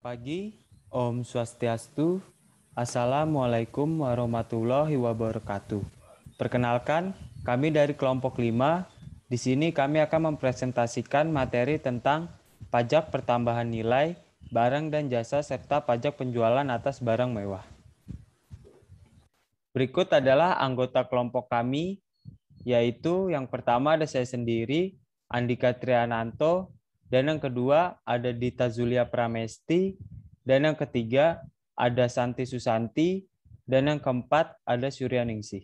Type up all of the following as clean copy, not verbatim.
Pagi, Om Swastiastu, Assalamualaikum warahmatullahi wabarakatuh. Perkenalkan, kami dari kelompok 5. Di sini kami akan mempresentasikan materi tentang pajak pertambahan nilai, barang dan jasa, serta pajak penjualan atas barang mewah. Berikut adalah anggota kelompok kami, yaitu yang pertama ada saya sendiri, Andika Triananto, dan yang kedua ada Dita Zulia Pramesti, dan yang ketiga ada Santi Susanti, dan yang keempat ada Suryaningsih.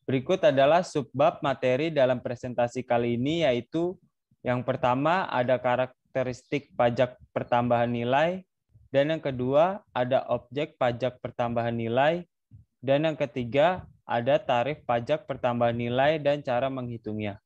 Berikut adalah subbab materi dalam presentasi kali ini, yaitu yang pertama ada karakteristik pajak pertambahan nilai, dan yang kedua ada objek pajak pertambahan nilai, dan yang ketiga ada tarif pajak pertambahan nilai dan cara menghitungnya.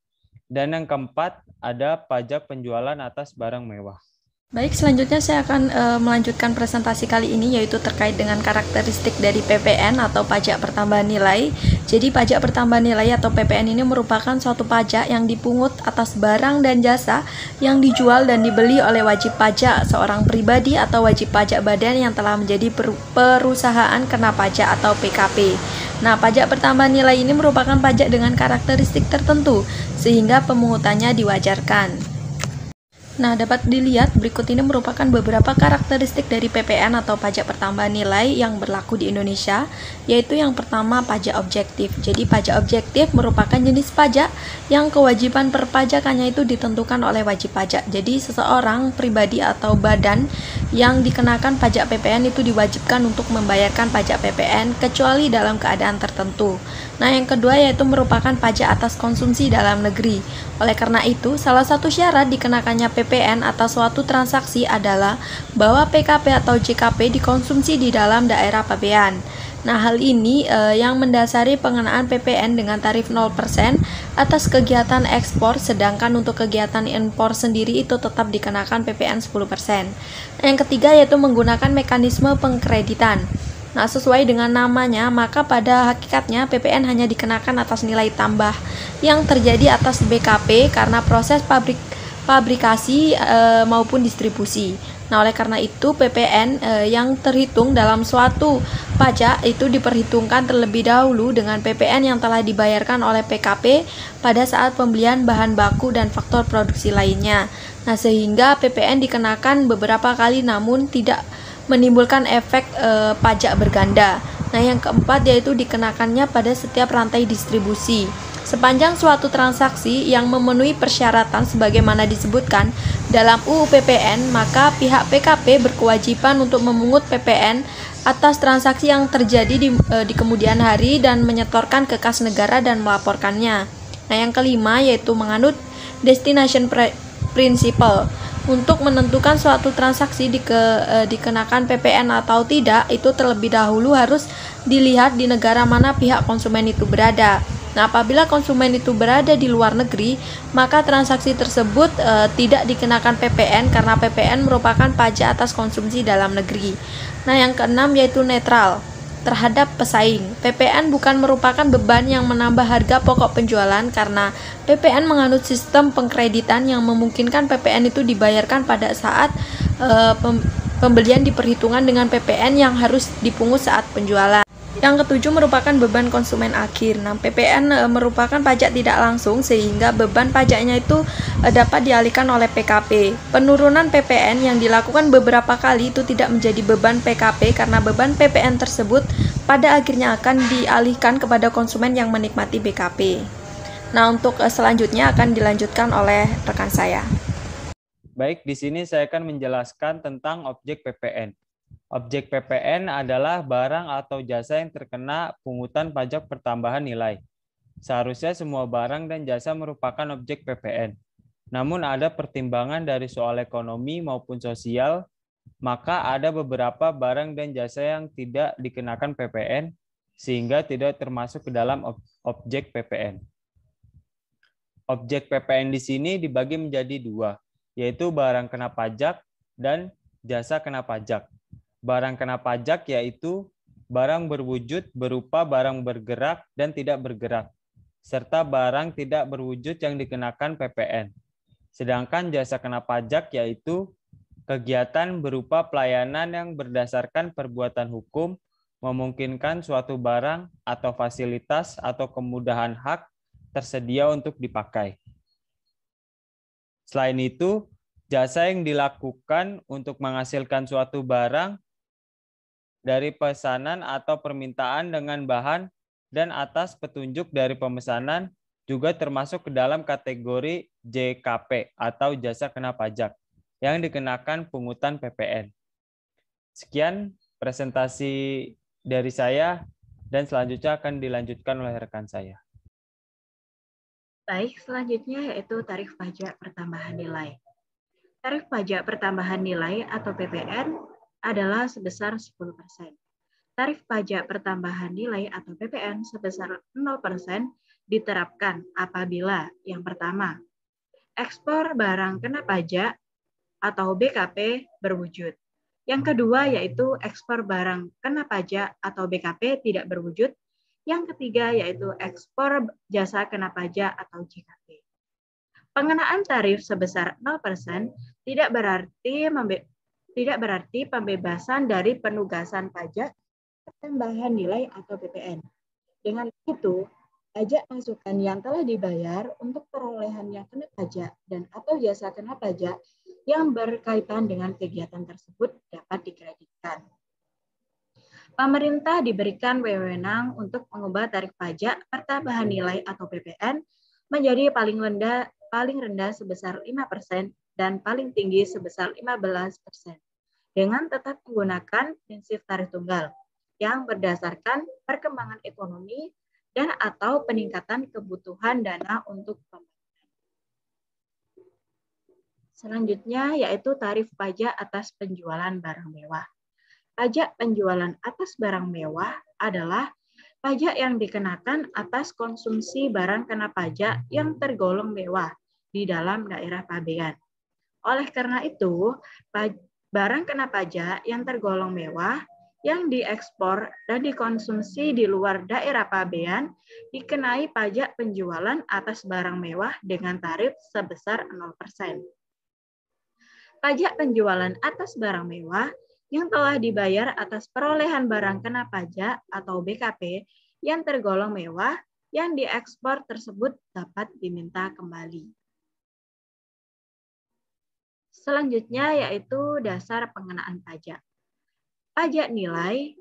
Dan yang keempat, ada pajak penjualan atas barang mewah. Baik, selanjutnya saya akan melanjutkan presentasi kali ini, yaitu terkait dengan karakteristik dari PPN atau pajak pertambahan nilai. Jadi pajak pertambahan nilai atau PPN ini merupakan suatu pajak yang dipungut atas barang dan jasa yang dijual dan dibeli oleh wajib pajak seorang pribadi atau wajib pajak badan yang telah menjadi perusahaan kena pajak atau PKP. Nah, pajak pertambahan nilai ini merupakan pajak dengan karakteristik tertentu sehingga pemungutannya diwajarkan. Nah, dapat dilihat berikut ini merupakan beberapa karakteristik dari PPN atau pajak pertambahan nilai yang berlaku di Indonesia, yaitu yang pertama pajak objektif. Jadi pajak objektif merupakan jenis pajak yang kewajiban perpajakannya itu ditentukan oleh wajib pajak. Jadi seseorang pribadi atau badan yang dikenakan pajak PPN itu diwajibkan untuk membayarkan pajak PPN kecuali dalam keadaan tertentu. Nah, yang kedua yaitu merupakan pajak atas konsumsi dalam negeri. Oleh karena itu, salah satu syarat dikenakannya PPN atas suatu transaksi adalah bahwa PKP atau JKP dikonsumsi di dalam daerah pabean. Nah, hal ini yang mendasari pengenaan PPN dengan tarif 0% atas kegiatan ekspor, sedangkan untuk kegiatan impor sendiri itu tetap dikenakan PPN 10%. Yang ketiga yaitu menggunakan mekanisme pengkreditan. Nah, sesuai dengan namanya, maka pada hakikatnya PPN hanya dikenakan atas nilai tambah yang terjadi atas BKP karena proses pabrikasi maupun distribusi. Nah, oleh karena itu PPN yang terhitung dalam suatu pajak itu diperhitungkan terlebih dahulu dengan PPN yang telah dibayarkan oleh PKP pada saat pembelian bahan baku dan faktor produksi lainnya. Nah, sehingga PPN dikenakan beberapa kali namun tidak menimbulkan efek pajak berganda. Nah, yang keempat yaitu dikenakannya pada setiap rantai distribusi. Sepanjang suatu transaksi yang memenuhi persyaratan sebagaimana disebutkan dalam UU PPN, maka pihak PKP berkewajiban untuk memungut PPN atas transaksi yang terjadi di kemudian hari dan menyetorkan ke kas negara dan melaporkannya. Nah, yang kelima yaitu menganut destination principle. Untuk menentukan suatu transaksi dikenakan PPN atau tidak, itu terlebih dahulu harus dilihat di negara mana pihak konsumen itu berada. Nah, apabila konsumen itu berada di luar negeri, maka transaksi tersebut tidak dikenakan PPN karena PPN merupakan pajak atas konsumsi dalam negeri. Nah, yang keenam yaitu netral terhadap pesaing. PPN bukan merupakan beban yang menambah harga pokok penjualan karena PPN menganut sistem pengkreditan yang memungkinkan PPN itu dibayarkan pada saat pembelian diperhitungkan dengan PPN yang harus dipungut saat penjualan. Yang ketujuh merupakan beban konsumen akhir. Nah, PPN merupakan pajak tidak langsung sehingga beban pajaknya itu dapat dialihkan oleh PKP. Penurunan PPN yang dilakukan beberapa kali itu tidak menjadi beban PKP karena beban PPN tersebut pada akhirnya akan dialihkan kepada konsumen yang menikmati BKP. Nah, untuk selanjutnya akan dilanjutkan oleh rekan saya. Baik, di sini saya akan menjelaskan tentang objek PPN. Objek PPN adalah barang atau jasa yang terkena pungutan pajak pertambahan nilai. Seharusnya semua barang dan jasa merupakan objek PPN. Namun ada pertimbangan dari soal ekonomi maupun sosial, maka ada beberapa barang dan jasa yang tidak dikenakan PPN sehingga tidak termasuk ke dalam objek PPN. Objek PPN di sini dibagi menjadi dua, yaitu barang kena pajak dan jasa kena pajak. Barang kena pajak yaitu barang berwujud berupa barang bergerak dan tidak bergerak, serta barang tidak berwujud yang dikenakan PPN. Sedangkan jasa kena pajak yaitu Kegiatan berupa pelayanan yang berdasarkan perbuatan hukum memungkinkan suatu barang atau fasilitas atau kemudahan hak tersedia untuk dipakai. Selain itu, jasa yang dilakukan untuk menghasilkan suatu barang dari pesanan atau permintaan dengan bahan dan atas petunjuk dari pemesanan juga termasuk ke dalam kategori JKP atau jasa kena pajak yang dikenakan pungutan PPN. Sekian presentasi dari saya dan selanjutnya akan dilanjutkan oleh rekan saya. Baik, selanjutnya yaitu tarif pajak pertambahan nilai. Tarif pajak pertambahan nilai atau PPN adalah sebesar 10%. Tarif pajak pertambahan nilai atau PPN sebesar 0% diterapkan apabila yang pertama, ekspor barang kena pajak atau BKP berwujud. Yang kedua yaitu ekspor barang kena pajak atau BKP tidak berwujud. Yang ketiga yaitu ekspor jasa kena pajak atau JKP. Pengenaan tarif sebesar 0% tidak berarti pembebasan dari penugasan pajak pertambahan nilai atau PPN. Dengan itu, pajak masukan yang telah dibayar untuk perolehan yang kena pajak dan atau jasa kena pajak yang berkaitan dengan kegiatan tersebut dapat dikreditkan. Pemerintah diberikan wewenang untuk mengubah tarif pajak pertambahan nilai atau PPN menjadi paling rendah sebesar 5% dan paling tinggi sebesar 15% dengan tetap menggunakan prinsip tarif tunggal yang berdasarkan perkembangan ekonomi dan atau peningkatan kebutuhan dana untuk pembangunan. Selanjutnya yaitu tarif pajak atas penjualan barang mewah. Pajak penjualan atas barang mewah adalah pajak yang dikenakan atas konsumsi barang kena pajak yang tergolong mewah di dalam daerah pabean. Oleh karena itu, barang kena pajak yang tergolong mewah yang diekspor dan dikonsumsi di luar daerah pabean dikenai pajak penjualan atas barang mewah dengan tarif sebesar 0%. Pajak penjualan atas barang mewah yang telah dibayar atas perolehan barang kena pajak atau BKP yang tergolong mewah yang diekspor tersebut dapat diminta kembali. Selanjutnya yaitu dasar pengenaan pajak. Pajak nilai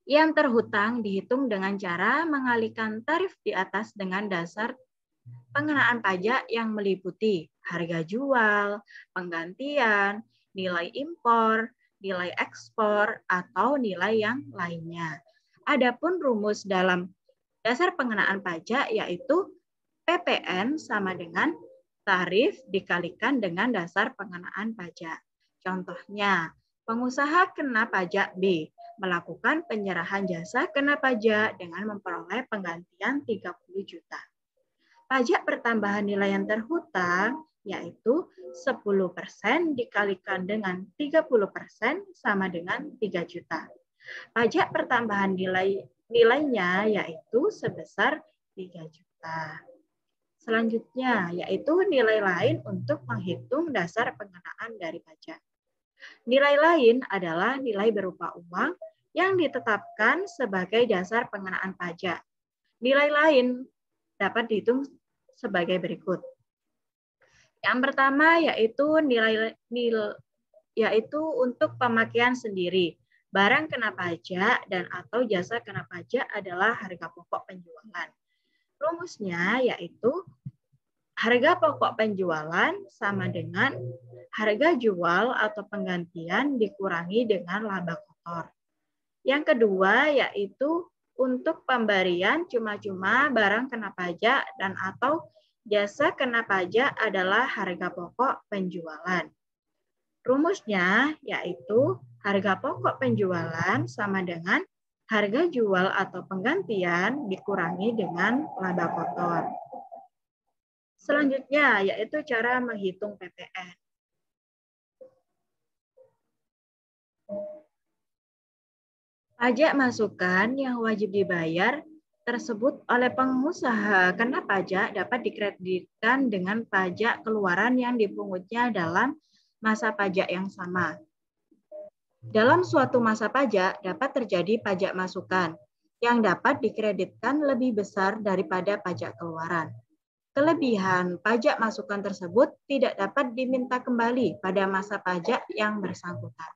yang terhutang dihitung dengan cara mengalihkan tarif di atas dengan dasar pengenaan pajak yang meliputi harga jual, penggantian, nilai impor, nilai ekspor, atau nilai yang lainnya. Adapun rumus dalam dasar pengenaan pajak yaitu PPN sama dengan tarif dikalikan dengan dasar pengenaan pajak. Contohnya, pengusaha kena pajak B melakukan penyerahan jasa kena pajak dengan memperoleh penggantian 30 juta. Pajak pertambahan nilai yang terhutang yaitu 10% dikalikan dengan 30% sama dengan 3 juta. Pajak pertambahan nilainya yaitu sebesar 3 juta. Selanjutnya yaitu nilai lain untuk menghitung dasar pengenaan dari pajak. Nilai lain adalah nilai berupa uang yang ditetapkan sebagai dasar pengenaan pajak. Nilai lain dapat dihitung sebagai berikut. Yang pertama yaitu yaitu untuk pemakaian sendiri. Barang kena pajak dan atau jasa kena pajak adalah harga pokok penjualan. Rumusnya yaitu harga pokok penjualan sama dengan harga jual atau penggantian dikurangi dengan laba kotor. Yang kedua yaitu untuk pemberian cuma-cuma barang kena pajak dan atau jasa kena pajak adalah harga pokok penjualan. Rumusnya yaitu harga pokok penjualan sama dengan harga jual atau penggantian dikurangi dengan laba kotor. Selanjutnya yaitu cara menghitung PPN. Pajak masukan yang wajib dibayar tersebut oleh pengusaha kena pajak dapat dikreditkan dengan pajak keluaran yang dipungutnya dalam masa pajak yang sama. Dalam suatu masa pajak dapat terjadi pajak masukan yang dapat dikreditkan lebih besar daripada pajak keluaran. Kelebihan pajak masukan tersebut tidak dapat diminta kembali pada masa pajak yang bersangkutan,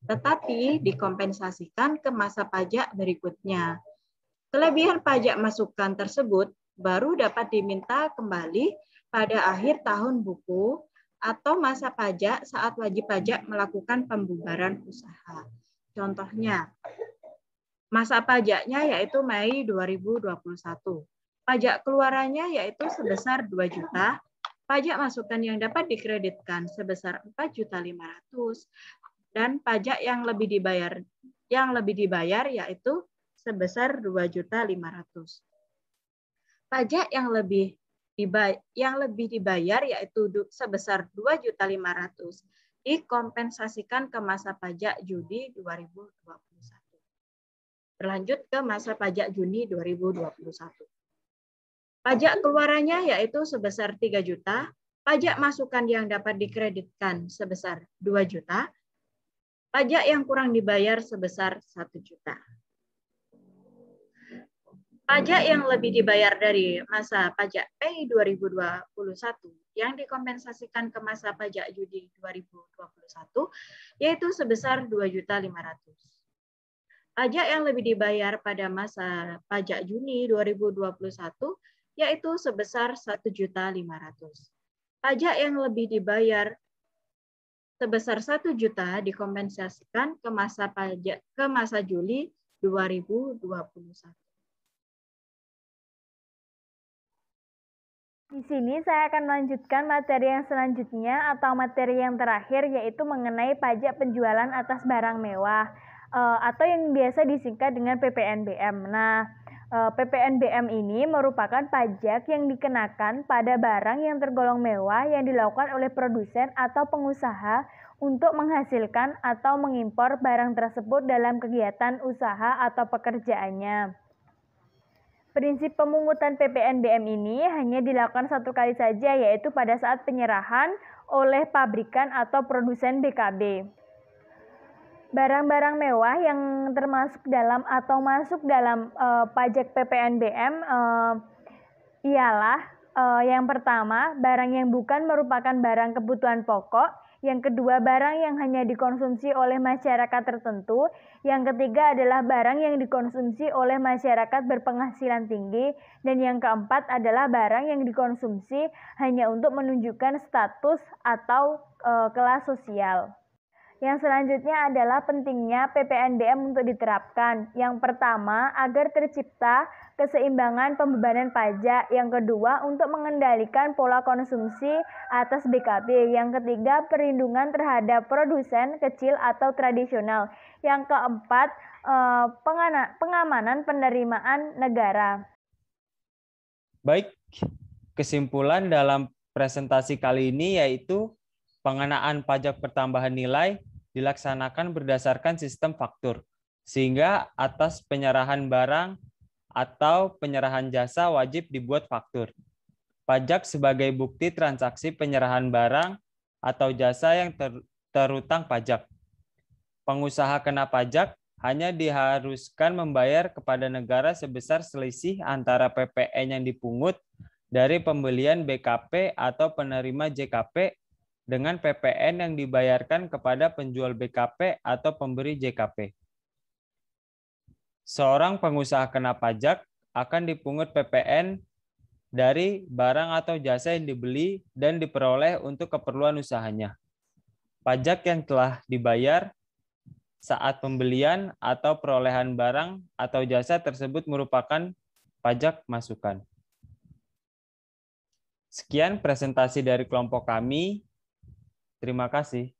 tetapi dikompensasikan ke masa pajak berikutnya. Kelebihan pajak masukan tersebut baru dapat diminta kembali pada akhir tahun buku atau masa pajak saat wajib pajak melakukan pembubaran usaha. Contohnya, masa pajaknya yaitu Mei 2021. Pajak keluarannya yaitu sebesar 2 juta, pajak masukan yang dapat dikreditkan sebesar 4.500.000 dan pajak yang lebih dibayar yaitu sebesar 2.500.000. Pajak yang lebih dibayar yaitu sebesar 2.500.000 dikompensasikan ke masa pajak Juni 2021. Berlanjut ke masa pajak Juni 2021. Pajak keluarannya yaitu sebesar 3 juta, pajak masukan yang dapat dikreditkan sebesar 2 juta, pajak yang kurang dibayar sebesar 1 juta. Pajak yang lebih dibayar dari masa pajak Mei 2021 yang dikompensasikan ke masa pajak Juni 2021 yaitu sebesar 2.500.000. Pajak yang lebih dibayar pada masa pajak Juni 2021 yaitu sebesar 1.500.000. Pajak yang lebih dibayar sebesar 1 juta dikompensasikan ke masa Juli 2021. Di sini saya akan melanjutkan materi yang selanjutnya atau materi yang terakhir yaitu mengenai pajak penjualan atas barang mewah atau yang biasa disingkat dengan PPNBM. Nah, PPNBM ini merupakan pajak yang dikenakan pada barang yang tergolong mewah yang dilakukan oleh produsen atau pengusaha untuk menghasilkan atau mengimpor barang tersebut dalam kegiatan usaha atau pekerjaannya. Prinsip pemungutan PPNBM ini hanya dilakukan satu kali saja, yaitu pada saat penyerahan oleh pabrikan atau produsen BKB. Barang-barang mewah yang termasuk dalam atau masuk dalam pajak PPNBM ialah yang pertama, barang yang bukan merupakan barang kebutuhan pokok. Yang kedua, barang yang hanya dikonsumsi oleh masyarakat tertentu. Yang ketiga adalah barang yang dikonsumsi oleh masyarakat berpenghasilan tinggi. Dan yang keempat adalah barang yang dikonsumsi hanya untuk menunjukkan status atau kelas sosial. Yang selanjutnya adalah pentingnya PPNBM untuk diterapkan. Yang pertama, agar tercipta keseimbangan pembebanan pajak. Yang kedua, untuk mengendalikan pola konsumsi atas BKB. Yang ketiga, perlindungan terhadap produsen kecil atau tradisional. Yang keempat, pengamanan penerimaan negara. Baik, kesimpulan dalam presentasi kali ini yaitu pengenaan pajak pertambahan nilai dilaksanakan berdasarkan sistem faktur, sehingga atas penyerahan barang atau penyerahan jasa wajib dibuat faktur. Pajak sebagai bukti transaksi penyerahan barang atau jasa yang terutang pajak. Pengusaha kena pajak hanya diharuskan membayar kepada negara sebesar selisih antara PPN yang dipungut dari pembelian BKP atau penerima JKP dengan PPN yang dibayarkan kepada penjual BKP atau pemberi JKP. Seorang pengusaha kena pajak akan dipungut PPN dari barang atau jasa yang dibeli dan diperoleh untuk keperluan usahanya. Pajak yang telah dibayar saat pembelian atau perolehan barang atau jasa tersebut merupakan pajak masukan. Sekian presentasi dari kelompok kami. Terima kasih.